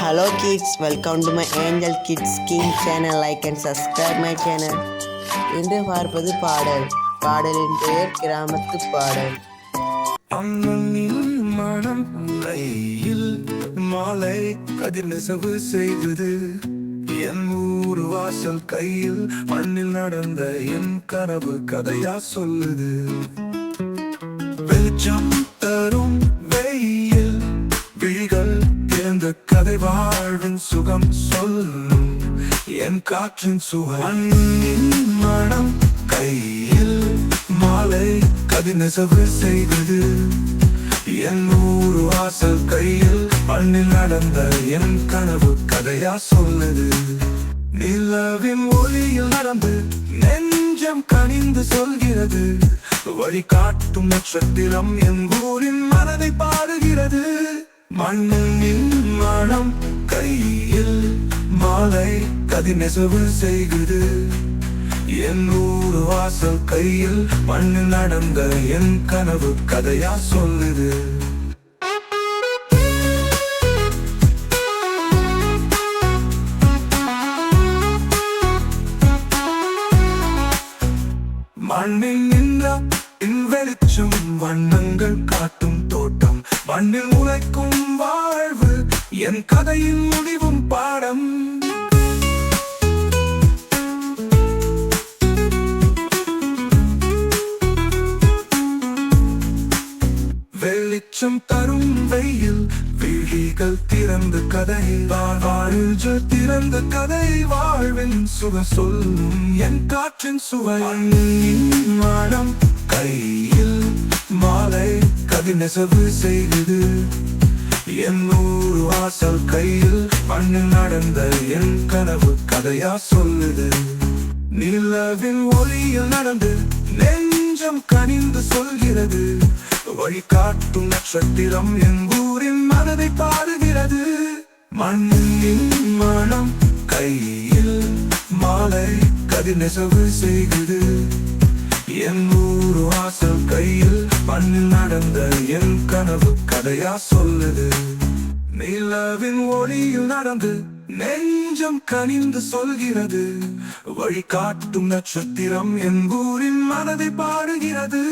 Hello kids, welcome to my Angel Kids King channel. Like and subscribe my channel. இன்று பார்ப்பது பாடலின் பெயர் கிராமத்து பாடல். அம்மனின் மனம் கையில் மாலை கதிர் நெசவு செய்தது. என் ஊர் வாசல் கையில் மண்ணில் நடந்த என் கனவு கதையா சொல்லுது. வெளிச்சம் தரும் வெயில் விழிகள் இந்த கதை வாழ்வின் சுகம் சொல்லும். என் காற்றின் சுவை மண்ணின் மனம் கையில் மாலை கதிர் நெசவு செய்தது. என் ஊர் வாசல் கையில் மண்ணில் நடந்த என் கனவு கதையா சொல்லுது. நிலவின் ஒளியில் நடந்து நெஞ்சம் கனிந்து சொல்கிறது. வழிகாட்டும் நட்சத்திரம் என் ஊரின் மனதை பாடுகிறது. மண்ணின் மனம் கையில் மாலை கதிர் நெசவு செய்கிறது. என் ஊர் வாசல் கையில் மண்ணில் நடந்த என் கனவு கதையா சொல்லுது. மண்ணில் நின்ற வெளிச்சம் வண்ணங்கள் காட்டும் தோட்டம். மண்ணில் உழைக்கும் வாழ்வு என் கதையின் முடிவும் பாடம். வெளிச்சம் தரும் வெயில் விழிகள் திறந்த கதை வாழ்வு திறந்த கதை வாழ்வின் சுக சொல்லும். என் காற்றின் சுவை மனம் கையில் மாலை கதிர் நெசவு செய்தது. என் ஊர் வாசல் கையில் மண்ணில் நடந்த என் கனவு கதையா சொல்லுது. நிலவின் ஒளியில் நடந்து நெஞ்சம் கனிந்து சொல்கிறது. வழிகாட்டும் நட்சத்திரம் என் ஊரின் மனதை பாடுகிறது. மண்ணின் மனம் கையில் மாலை கதிர் நெசவு செய்கிறது. என் ஊர் வாசல் கையில் மண்ணில் நடந்த என் கனவு கதையா சொல்லுது. நிலவின் ஒளியில் நடந்து நெஞ்சம் கனிந்து சொல்கிறது. வழிகாட்டும் நட்சத்திரம் என் ஊரின் மனதை பாடுகிறது.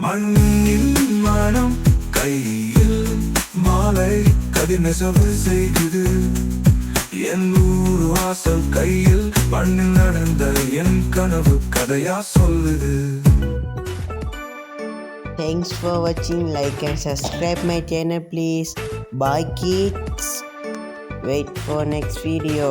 மண்ணின் மனம் கையில் மாலை கதிர் நெசவு செய்கிறது. என் ஊர் வாசல் கையில் மண்ணில் நடந்த என் கனவு கதையா சொல்லுது. Thanks for watching. Like and subscribe my channel please. Bye kids. Wait for next video.